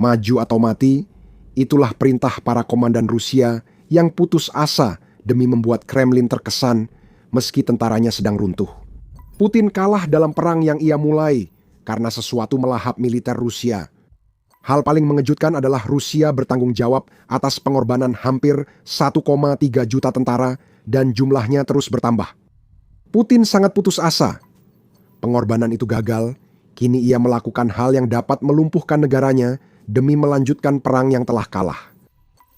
Maju atau mati, itulah perintah para komandan Rusia yang putus asa demi membuat Kremlin terkesan meski tentaranya sedang runtuh. Putin kalah dalam perang yang ia mulai karena sesuatu melahap militer Rusia. Hal paling mengejutkan adalah Rusia bertanggung jawab atas pengorbanan hampir 1,3 juta tentara dan jumlahnya terus bertambah. Putin sangat putus asa. Pengorbanan itu gagal, kini ia melakukan hal yang dapat melumpuhkan negaranya demi melanjutkan perang yang telah kalah.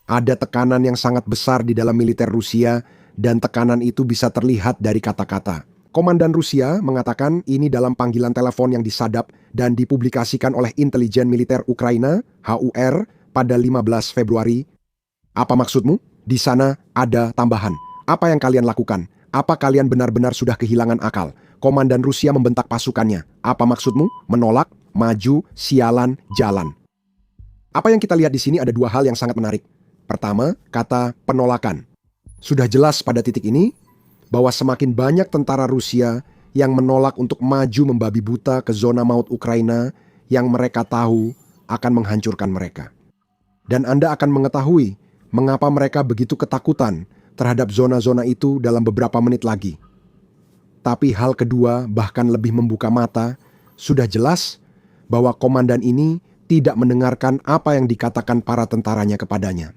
Ada tekanan yang sangat besar di dalam militer Rusia dan tekanan itu bisa terlihat dari kata-kata. Komandan Rusia mengatakan ini dalam panggilan telepon yang disadap dan dipublikasikan oleh Intelijen Militer Ukraina, HUR, pada 15 Februari. Apa maksudmu? Di sana ada tambahan. Apa yang kalian lakukan? Apa kalian benar-benar sudah kehilangan akal? Komandan Rusia membentak pasukannya. Apa maksudmu? Menolak, maju, sialan, jalan. Apa yang kita lihat di sini ada dua hal yang sangat menarik. Pertama, kata penolakan. Sudah jelas pada titik ini bahwa semakin banyak tentara Rusia yang menolak untuk maju membabi buta ke zona maut Ukraina yang mereka tahu akan menghancurkan mereka. Dan Anda akan mengetahui mengapa mereka begitu ketakutan terhadap zona-zona itu dalam beberapa menit lagi. Tapi hal kedua bahkan lebih membuka mata, sudah jelas bahwa komandan ini tidak mendengarkan apa yang dikatakan para tentaranya kepadanya.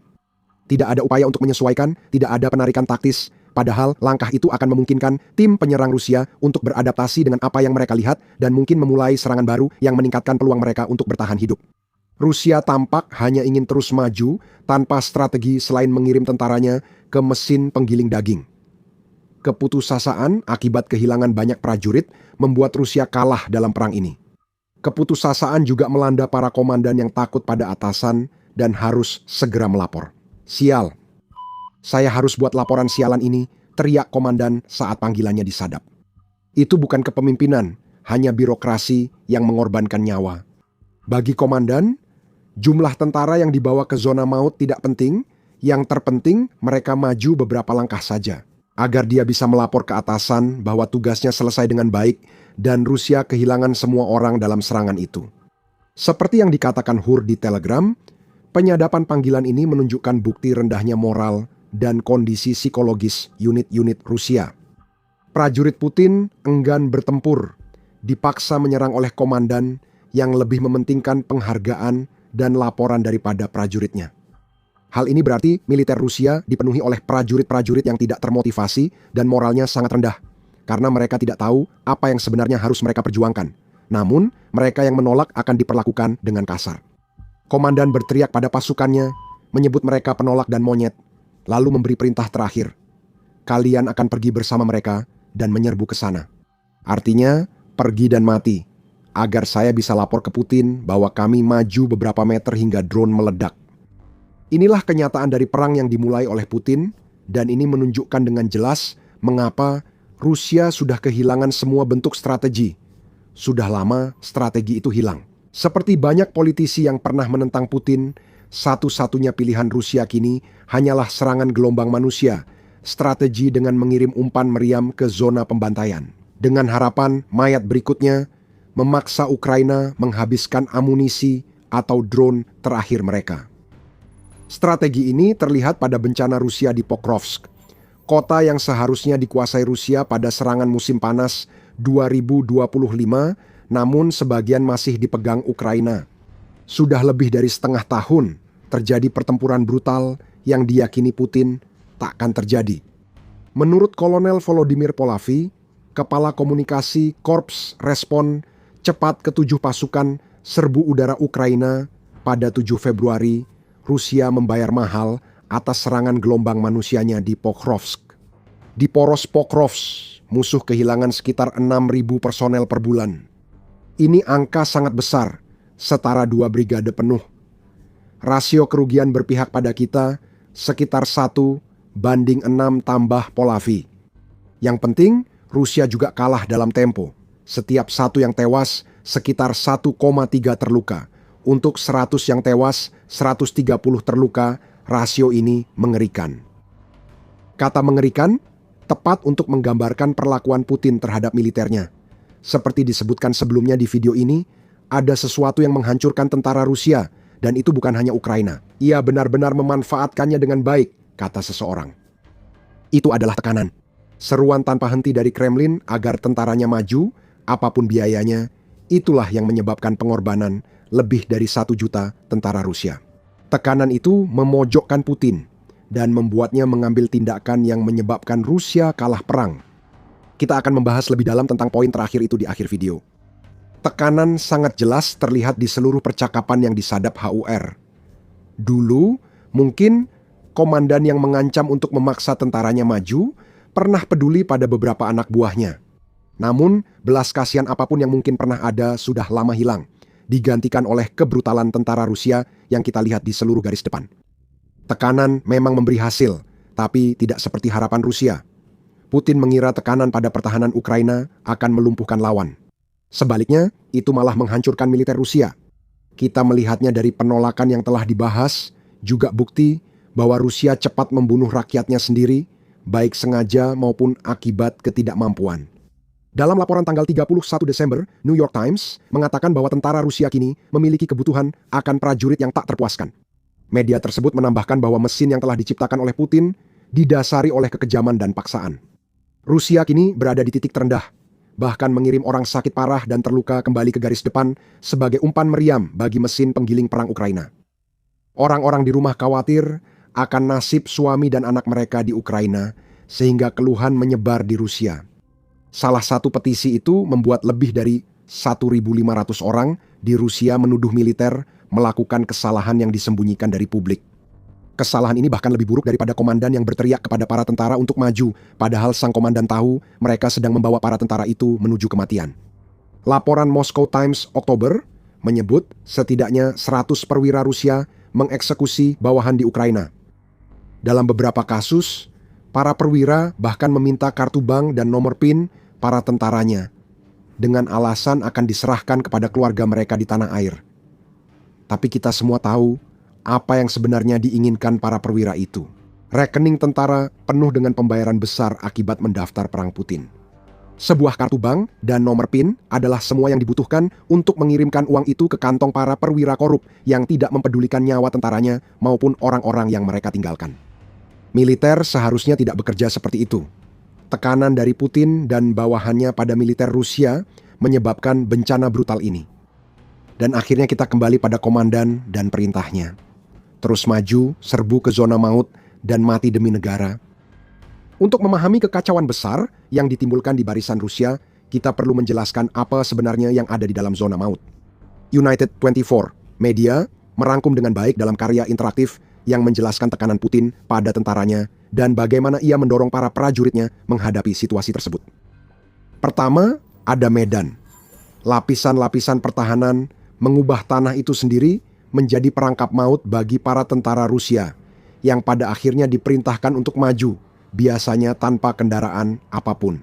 Tidak ada upaya untuk menyesuaikan, tidak ada penarikan taktis, padahal langkah itu akan memungkinkan tim penyerang Rusia untuk beradaptasi dengan apa yang mereka lihat dan mungkin memulai serangan baru yang meningkatkan peluang mereka untuk bertahan hidup. Rusia tampak hanya ingin terus maju tanpa strategi selain mengirim tentaranya ke mesin penggiling daging. Keputusasaan akibat kehilangan banyak prajurit membuat Rusia kalah dalam perang ini. Keputusasaan juga melanda para komandan yang takut pada atasan dan harus segera melapor. Sial, saya harus buat laporan sialan ini, teriak komandan saat panggilannya disadap. Itu bukan kepemimpinan, hanya birokrasi yang mengorbankan nyawa. Bagi komandan, jumlah tentara yang dibawa ke zona maut tidak penting, yang terpenting mereka maju beberapa langkah saja, agar dia bisa melapor ke atasan bahwa tugasnya selesai dengan baik dan Rusia kehilangan semua orang dalam serangan itu. Seperti yang dikatakan Hur di Telegram, penyadapan panggilan ini menunjukkan bukti rendahnya moral dan kondisi psikologis unit-unit Rusia. Prajurit Putin enggan bertempur, dipaksa menyerang oleh komandan yang lebih mementingkan penghargaan dan laporan daripada prajuritnya. Hal ini berarti militer Rusia dipenuhi oleh prajurit-prajurit yang tidak termotivasi dan moralnya sangat rendah, karena mereka tidak tahu apa yang sebenarnya harus mereka perjuangkan. Namun, mereka yang menolak akan diperlakukan dengan kasar. Komandan berteriak pada pasukannya, menyebut mereka penolak dan monyet, lalu memberi perintah terakhir. Kalian akan pergi bersama mereka dan menyerbu ke sana. Artinya, pergi dan mati, agar saya bisa lapor ke Putin bahwa kami maju beberapa meter hingga drone meledak. Inilah kenyataan dari perang yang dimulai oleh Putin, dan ini menunjukkan dengan jelas mengapa Rusia sudah kehilangan semua bentuk strategi. Sudah lama strategi itu hilang. Seperti banyak politisi yang pernah menentang Putin, satu-satunya pilihan Rusia kini hanyalah serangan gelombang manusia, strategi dengan mengirim umpan meriam ke zona pembantaian. Dengan harapan mayat berikutnya memaksa Ukraina menghabiskan amunisi atau drone terakhir mereka. Strategi ini terlihat pada bencana Rusia di Pokrovsk, kota yang seharusnya dikuasai Rusia pada serangan musim panas 2025, namun sebagian masih dipegang Ukraina. Sudah lebih dari setengah tahun terjadi pertempuran brutal yang diyakini Putin takkan terjadi. Menurut Kolonel Volodymyr Polavi, Kepala Komunikasi Korps Respon Cepat ke-7 pasukan serbu udara Ukraina, pada 7 Februari, Rusia membayar mahal atas serangan gelombang manusianya di Pokrovsk. Di poros Pokrovsk, musuh kehilangan sekitar 6.000 personel per bulan. Ini angka sangat besar, setara 2 brigade penuh. Rasio kerugian berpihak pada kita sekitar 1 banding 6 tambah Polavi. Yang penting, Rusia juga kalah dalam tempo. Setiap 1 yang tewas, sekitar 1,3 terluka. Untuk 100 yang tewas, 130 terluka, rasio ini mengerikan. Kata mengerikan tepat untuk menggambarkan perlakuan Putin terhadap militernya. Seperti disebutkan sebelumnya di video ini, ada sesuatu yang menghancurkan tentara Rusia dan itu bukan hanya Ukraina. Ia benar-benar memanfaatkannya dengan baik, kata seseorang. Itu adalah tekanan. Seruan tanpa henti dari Kremlin agar tentaranya maju, apapun biayanya, itulah yang menyebabkan pengorbanan lebih dari 1 juta tentara Rusia. Tekanan itu memojokkan Putin dan membuatnya mengambil tindakan yang menyebabkan Rusia kalah perang. Kita akan membahas lebih dalam tentang poin terakhir itu di akhir video. Tekanan sangat jelas terlihat di seluruh percakapan yang disadap HUR. Dulu, mungkin komandan yang mengancam untuk memaksa tentaranya maju pernah peduli pada beberapa anak buahnya. Namun, belas kasihan apapun yang mungkin pernah ada sudah lama hilang, digantikan oleh kebrutalan tentara Rusia yang kita lihat di seluruh garis depan. Tekanan memang memberi hasil, tapi tidak seperti harapan Rusia. Putin mengira tekanan pada pertahanan Ukraina akan melumpuhkan lawan. Sebaliknya, itu malah menghancurkan militer Rusia. Kita melihatnya dari penolakan yang telah dibahas, juga bukti bahwa Rusia cepat membunuh rakyatnya sendiri, baik sengaja maupun akibat ketidakmampuan. Dalam laporan tanggal 31 Desember, New York Times mengatakan bahwa tentara Rusia kini memiliki kebutuhan akan prajurit yang tak terpuaskan. Media tersebut menambahkan bahwa mesin yang telah diciptakan oleh Putin didasari oleh kekejaman dan paksaan. Rusia kini berada di titik terendah, bahkan mengirim orang sakit parah dan terluka kembali ke garis depan sebagai umpan meriam bagi mesin penggiling perang Ukraina. Orang-orang di rumah khawatir akan nasib suami dan anak mereka di Ukraina, sehingga keluhan menyebar di Rusia. Salah satu petisi itu membuat lebih dari 1.500 orang di Rusia menuduh militer melakukan kesalahan yang disembunyikan dari publik. Kesalahan ini bahkan lebih buruk daripada komandan yang berteriak kepada para tentara untuk maju, padahal sang komandan tahu mereka sedang membawa para tentara itu menuju kematian. Laporan Moscow Times Oktober menyebut setidaknya 100 perwira Rusia mengeksekusi bawahan di Ukraina. Dalam beberapa kasus, para perwira bahkan meminta kartu bank dan nomor PIN para tentaranya dengan alasan akan diserahkan kepada keluarga mereka di tanah air. Tapi kita semua tahu apa yang sebenarnya diinginkan para perwira itu. Rekening tentara penuh dengan pembayaran besar akibat mendaftar perang Putin. Sebuah kartu bank dan nomor PIN adalah semua yang dibutuhkan untuk mengirimkan uang itu ke kantong para perwira korup yang tidak mempedulikan nyawa tentaranya maupun orang-orang yang mereka tinggalkan. Militer seharusnya tidak bekerja seperti itu. Tekanan dari Putin dan bawahannya pada militer Rusia menyebabkan bencana brutal ini. Dan akhirnya kita kembali pada komandan dan perintahnya. Terus maju, serbu ke zona maut, dan mati demi negara. Untuk memahami kekacauan besar yang ditimbulkan di barisan Rusia, kita perlu menjelaskan apa sebenarnya yang ada di dalam zona maut. United 24 Media merangkum dengan baik dalam karya interaktif yang menjelaskan tekanan Putin pada tentaranya dan bagaimana ia mendorong para prajuritnya menghadapi situasi tersebut. Pertama, ada medan. Lapisan-lapisan pertahanan mengubah tanah itu sendiri menjadi perangkap maut bagi para tentara Rusia yang pada akhirnya diperintahkan untuk maju, biasanya tanpa kendaraan apapun.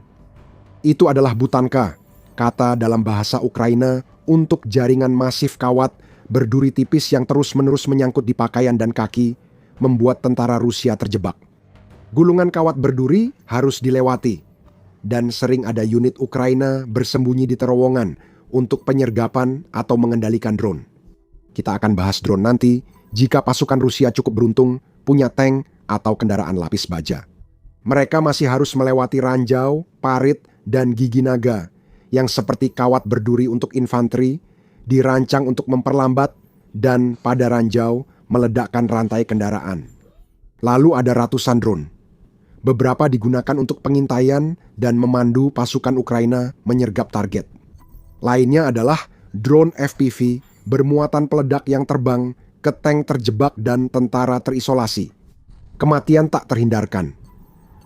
Itu adalah butanka, kata dalam bahasa Ukraina untuk jaringan masif kawat berduri tipis yang terus-menerus menyangkut di pakaian dan kaki, membuat tentara Rusia terjebak. Gulungan kawat berduri harus dilewati, dan sering ada unit Ukraina bersembunyi di terowongan untuk penyergapan atau mengendalikan drone. Kita akan bahas drone nanti jika pasukan Rusia cukup beruntung punya tank atau kendaraan lapis baja. Mereka masih harus melewati ranjau, parit, dan gigi naga yang seperti kawat berduri untuk infanteri, dirancang untuk memperlambat dan pada ranjau meledakkan rantai kendaraan. Lalu ada ratusan drone. Beberapa digunakan untuk pengintaian dan memandu pasukan Ukraina menyergap target. Lainnya adalah drone FPV bermuatan peledak yang terbang ke tank terjebak dan tentara terisolasi. Kematian tak terhindarkan.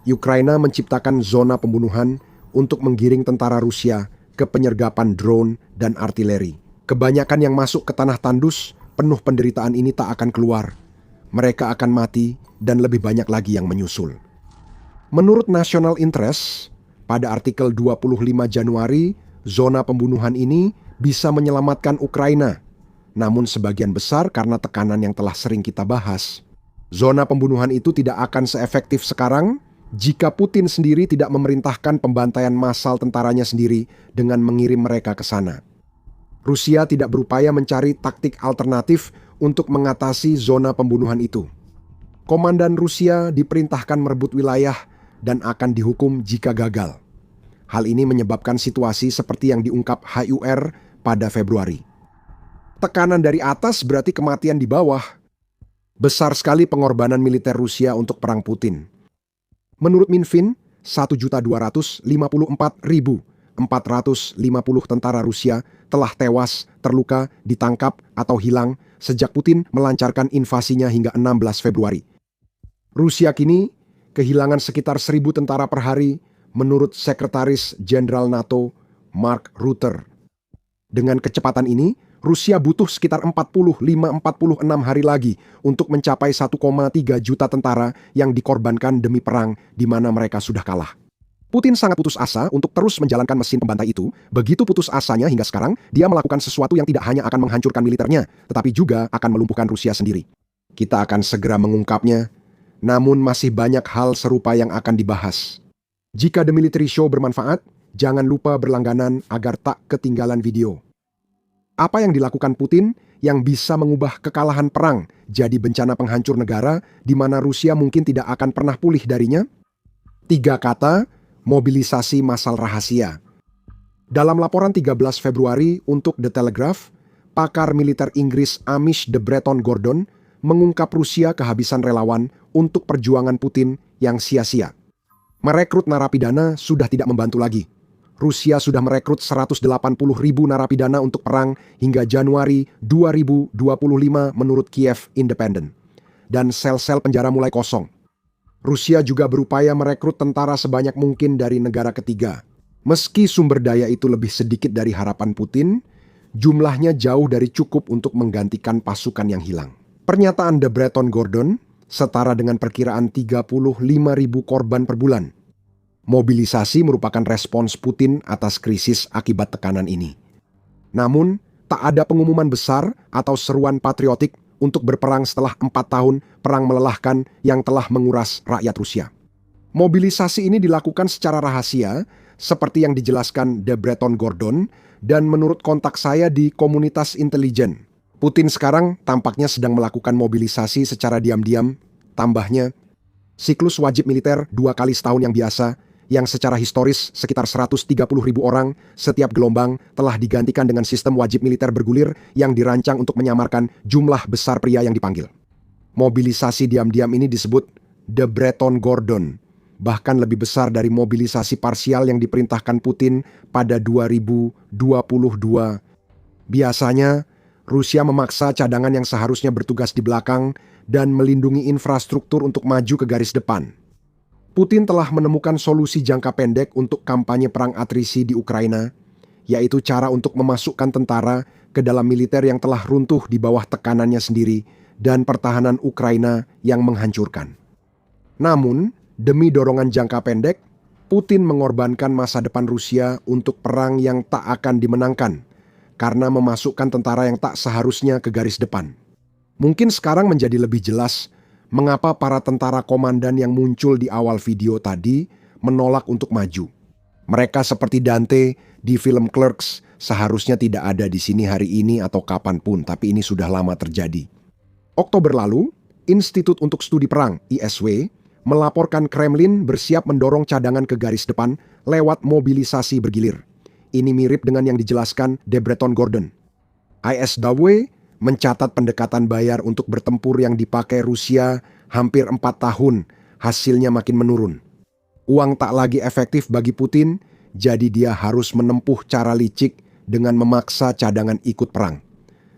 Ukraina menciptakan zona pembunuhan untuk menggiring tentara Rusia ke penyergapan drone dan artileri. Kebanyakan yang masuk ke tanah tandus penuh penderitaan ini tak akan keluar. Mereka akan mati dan lebih banyak lagi yang menyusul. Menurut National Interest, pada artikel 25 Januari, zona pembunuhan ini bisa menyelamatkan Ukraina. Namun sebagian besar karena tekanan yang telah sering kita bahas. Zona pembunuhan itu tidak akan seefektif sekarang jika Putin sendiri tidak memerintahkan pembantaian massal tentaranya sendiri dengan mengirim mereka ke sana. Rusia tidak berupaya mencari taktik alternatif untuk mengatasi zona pembunuhan itu. Komandan Rusia diperintahkan merebut wilayah dan akan dihukum jika gagal. Hal ini menyebabkan situasi seperti yang diungkap HUR pada Februari. Tekanan dari atas berarti kematian di bawah. Besar sekali pengorbanan militer Rusia untuk perang Putin. Menurut Minfin, 1.254.450 tentara Rusia telah tewas, terluka, ditangkap, atau hilang sejak Putin melancarkan invasinya hingga 16 Februari. Rusia kini kehilangan sekitar 1.000 tentara per hari menurut Sekretaris Jenderal NATO Mark Rutte. Dengan kecepatan ini, Rusia butuh sekitar 45-46 hari lagi untuk mencapai 1,3 juta tentara yang dikorbankan demi perang di mana mereka sudah kalah. Putin sangat putus asa untuk terus menjalankan mesin pembantai itu. Begitu putus asanya hingga sekarang, dia melakukan sesuatu yang tidak hanya akan menghancurkan militernya, tetapi juga akan melumpuhkan Rusia sendiri. Kita akan segera mengungkapnya, namun masih banyak hal serupa yang akan dibahas. Jika The Military Show bermanfaat, jangan lupa berlangganan agar tak ketinggalan video. Apa yang dilakukan Putin yang bisa mengubah kekalahan perang jadi bencana penghancur negara di mana Rusia mungkin tidak akan pernah pulih darinya? 3 kata, mobilisasi massal rahasia. Dalam laporan 13 Februari untuk The Telegraph, pakar militer Inggris Amish de Bretton Gordon mengungkap Rusia kehabisan relawan untuk perjuangan Putin yang sia-sia. Merekrut narapidana sudah tidak membantu lagi. Rusia sudah merekrut 180.000 narapidana untuk perang hingga Januari 2025 menurut Kiev Independent. Dan sel-sel penjara mulai kosong. Rusia juga berupaya merekrut tentara sebanyak mungkin dari negara ketiga. Meski sumber daya itu lebih sedikit dari harapan Putin, jumlahnya jauh dari cukup untuk menggantikan pasukan yang hilang. Pernyataan de Bretton Gordon setara dengan perkiraan 35.000 korban per bulan. Mobilisasi merupakan respons Putin atas krisis akibat tekanan ini. Namun, tak ada pengumuman besar atau seruan patriotik untuk berperang setelah 4 tahun perang melelahkan yang telah menguras rakyat Rusia. Mobilisasi ini dilakukan secara rahasia, seperti yang dijelaskan de Bretton Gordon, dan menurut kontak saya di komunitas intelijen. Putin sekarang tampaknya sedang melakukan mobilisasi secara diam-diam, tambahnya, siklus wajib militer 2 kali setahun yang biasa, yang secara historis sekitar 130.000 orang setiap gelombang telah digantikan dengan sistem wajib militer bergulir yang dirancang untuk menyamarkan jumlah besar pria yang dipanggil. Mobilisasi diam-diam ini disebut de Bretton Gordon, bahkan lebih besar dari mobilisasi parsial yang diperintahkan Putin pada 2022. Biasanya, Rusia memaksa cadangan yang seharusnya bertugas di belakang dan melindungi infrastruktur untuk maju ke garis depan. Putin telah menemukan solusi jangka pendek untuk kampanye perang atrisi di Ukraina, yaitu cara untuk memasukkan tentara ke dalam militer yang telah runtuh di bawah tekanannya sendiri dan pertahanan Ukraina yang menghancurkan. Namun, demi dorongan jangka pendek, Putin mengorbankan masa depan Rusia untuk perang yang tak akan dimenangkan, karena memasukkan tentara yang tak seharusnya ke garis depan. Mungkin sekarang menjadi lebih jelas mengapa para tentara komandan yang muncul di awal video tadi menolak untuk maju. Mereka seperti Dante di film Clerks seharusnya tidak ada di sini hari ini atau kapanpun, tapi ini sudah lama terjadi. Oktober lalu, Institut untuk Studi Perang (ISW) melaporkan Kremlin bersiap mendorong cadangan ke garis depan lewat mobilisasi bergilir. Ini mirip dengan yang dijelaskan de Bretton Gordon. ISW mencatat pendekatan bayar untuk bertempur yang dipakai Rusia hampir 4 tahun, hasilnya makin menurun. Uang tak lagi efektif bagi Putin, jadi dia harus menempuh cara licik dengan memaksa cadangan ikut perang.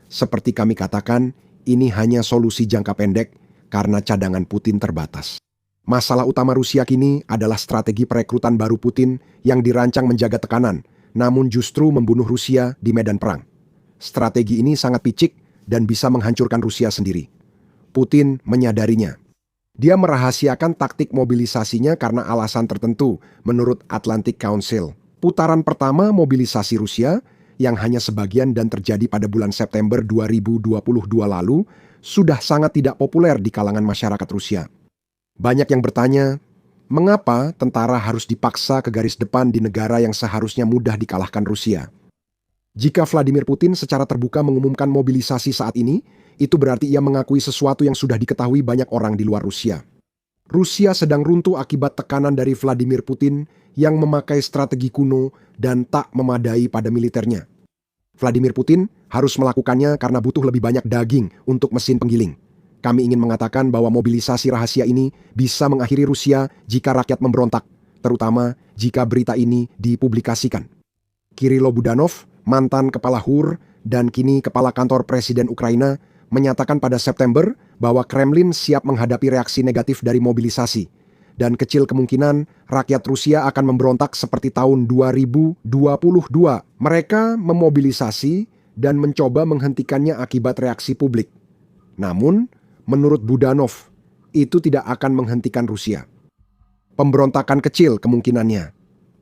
Seperti kami katakan, ini hanya solusi jangka pendek karena cadangan Putin terbatas. Masalah utama Rusia kini adalah strategi perekrutan baru Putin yang dirancang menjaga tekanan, namun justru membunuh Rusia di medan perang. Strategi ini sangat picik dan bisa menghancurkan Rusia sendiri. Putin menyadarinya. Dia merahasiakan taktik mobilisasinya karena alasan tertentu menurut Atlantic Council. Putaran pertama mobilisasi Rusia, yang hanya sebagian dan terjadi pada bulan September 2022 lalu, sudah sangat tidak populer di kalangan masyarakat Rusia. Banyak yang bertanya, mengapa tentara harus dipaksa ke garis depan di negara yang seharusnya mudah dikalahkan Rusia? Jika Vladimir Putin secara terbuka mengumumkan mobilisasi saat ini Itu berarti ia mengakui sesuatu yang sudah diketahui banyak orang di luar Rusia. Rusia sedang runtuh akibat tekanan dari Vladimir Putin yang memakai strategi kuno dan tak memadai pada militernya. Vladimir Putin harus melakukannya karena butuh lebih banyak daging untuk mesin penggiling. Kami ingin mengatakan bahwa mobilisasi rahasia ini bisa mengakhiri Rusia jika rakyat memberontak, terutama jika berita ini dipublikasikan. Kirilo Budanov, mantan kepala HUR dan kini kepala kantor Presiden Ukraina, menyatakan pada September bahwa Kremlin siap menghadapi reaksi negatif dari mobilisasi. Dan kecil kemungkinan rakyat Rusia akan memberontak seperti tahun 2022. Mereka memobilisasi dan mencoba menghentikannya akibat reaksi publik. Namun, menurut Budanov, itu tidak akan menghentikan Rusia. Pemberontakan kecil kemungkinannya.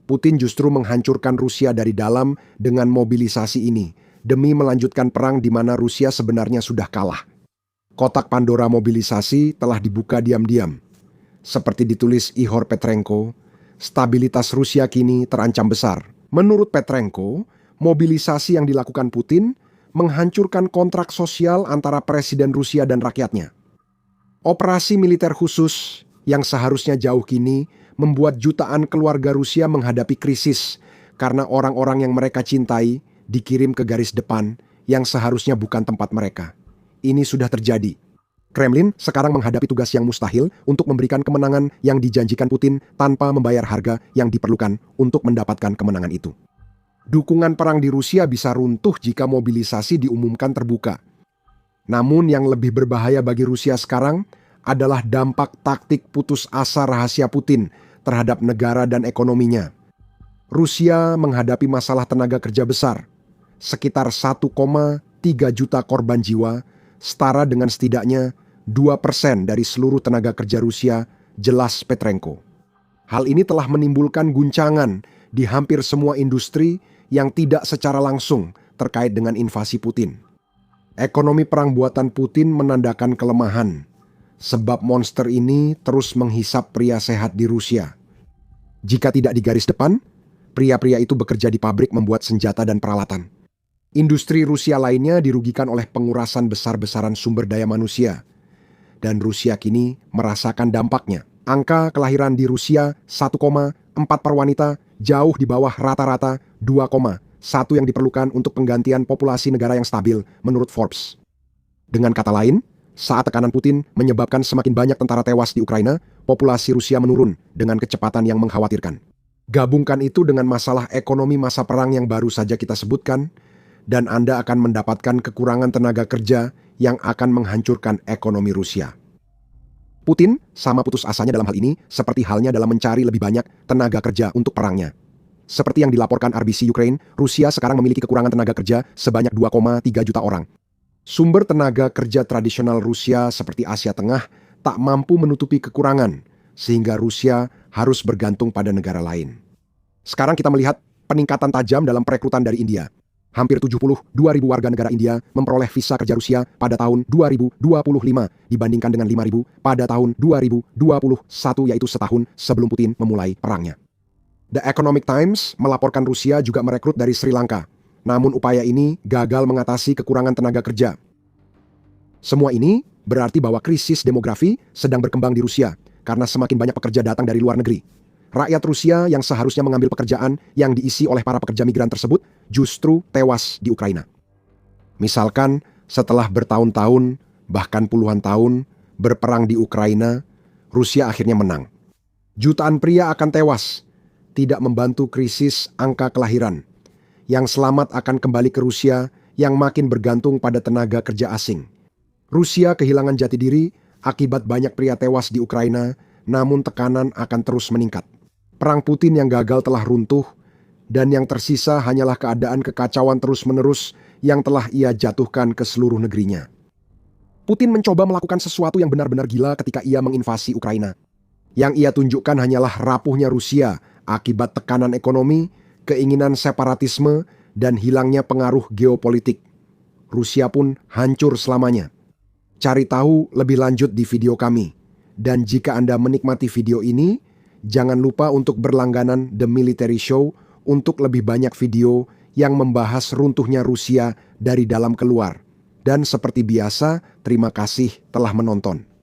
Putin justru menghancurkan Rusia dari dalam dengan mobilisasi ini, demi melanjutkan perang di mana Rusia sebenarnya sudah kalah. Kotak Pandora mobilisasi telah dibuka diam-diam. Seperti ditulis Ihor Petrenko, stabilitas Rusia kini terancam besar. Menurut Petrenko, mobilisasi yang dilakukan Putin menghancurkan kontrak sosial antara Presiden Rusia dan rakyatnya. Operasi militer khusus yang seharusnya jauh kini membuat jutaan keluarga Rusia menghadapi krisis karena orang-orang yang mereka cintai dikirim ke garis depan yang seharusnya bukan tempat mereka. Ini sudah terjadi. Kremlin sekarang menghadapi tugas yang mustahil untuk memberikan kemenangan yang dijanjikan Putin tanpa membayar harga yang diperlukan untuk mendapatkan kemenangan itu. Dukungan perang di Rusia bisa runtuh jika mobilisasi diumumkan terbuka. Namun yang lebih berbahaya bagi Rusia sekarang adalah dampak taktik putus asa rahasia Putin terhadap negara dan ekonominya. Rusia menghadapi masalah tenaga kerja besar. Sekitar 1,3 juta korban jiwa, setara dengan setidaknya 2% dari seluruh tenaga kerja Rusia, jelas Petrenko. Hal ini telah menimbulkan guncangan di hampir semua industri yang tidak secara langsung terkait dengan invasi Putin. Ekonomi perang buatan Putin menandakan kelemahan, sebab monster ini terus menghisap pria sehat di Rusia. Jika tidak di garis depan, pria-pria itu bekerja di pabrik membuat senjata dan peralatan. Industri Rusia lainnya dirugikan oleh pengurasan besar-besaran sumber daya manusia. Dan Rusia kini merasakan dampaknya. Angka kelahiran di Rusia 1,4 per wanita, jauh di bawah rata-rata 2,1 yang diperlukan untuk penggantian populasi negara yang stabil menurut Forbes. Dengan kata lain, saat tekanan Putin menyebabkan semakin banyak tentara tewas di Ukraina, populasi Rusia menurun dengan kecepatan yang mengkhawatirkan. Gabungkan itu dengan masalah ekonomi masa perang yang baru saja kita sebutkan, dan Anda akan mendapatkan kekurangan tenaga kerja yang akan menghancurkan ekonomi Rusia. Putin sama putus asanya dalam hal ini seperti halnya dalam mencari lebih banyak tenaga kerja untuk perangnya. Seperti yang dilaporkan RBC Ukraine, Rusia sekarang memiliki kekurangan tenaga kerja sebanyak 2,3 juta orang. Sumber tenaga kerja tradisional Rusia seperti Asia Tengah tak mampu menutupi kekurangan, sehingga Rusia harus bergantung pada negara lain. Sekarang kita melihat peningkatan tajam dalam perekrutan dari India. Hampir 72.000 warga negara India memperoleh visa kerja Rusia pada tahun 2025 dibandingkan dengan 5.000 pada tahun 2021, yaitu setahun sebelum Putin memulai perangnya. The Economic Times melaporkan Rusia juga merekrut dari Sri Lanka. Namun upaya ini gagal mengatasi kekurangan tenaga kerja. Semua ini berarti bahwa krisis demografi sedang berkembang di Rusia karena semakin banyak pekerja datang dari luar negeri. Rakyat Rusia yang seharusnya mengambil pekerjaan yang diisi oleh para pekerja migran tersebut justru tewas di Ukraina. Misalkan setelah bertahun-tahun, bahkan puluhan tahun, berperang di Ukraina, Rusia akhirnya menang. Jutaan pria akan tewas, tidak membantu krisis angka kelahiran. Yang selamat akan kembali ke Rusia yang makin bergantung pada tenaga kerja asing. Rusia kehilangan jati diri akibat banyak pria tewas di Ukraina, namun tekanan akan terus meningkat. Perang Putin yang gagal telah runtuh, dan yang tersisa hanyalah keadaan kekacauan terus-menerus yang telah ia jatuhkan ke seluruh negerinya. Putin mencoba melakukan sesuatu yang benar-benar gila ketika ia menginvasi Ukraina. Yang ia tunjukkan hanyalah rapuhnya Rusia akibat tekanan ekonomi, keinginan separatisme, dan hilangnya pengaruh geopolitik. Rusia pun hancur selamanya. Cari tahu lebih lanjut di video kami. Dan jika Anda menikmati video ini, jangan lupa untuk berlangganan The Military Show untuk lebih banyak video yang membahas runtuhnya Rusia dari dalam keluar. Dan seperti biasa, terima kasih telah menonton.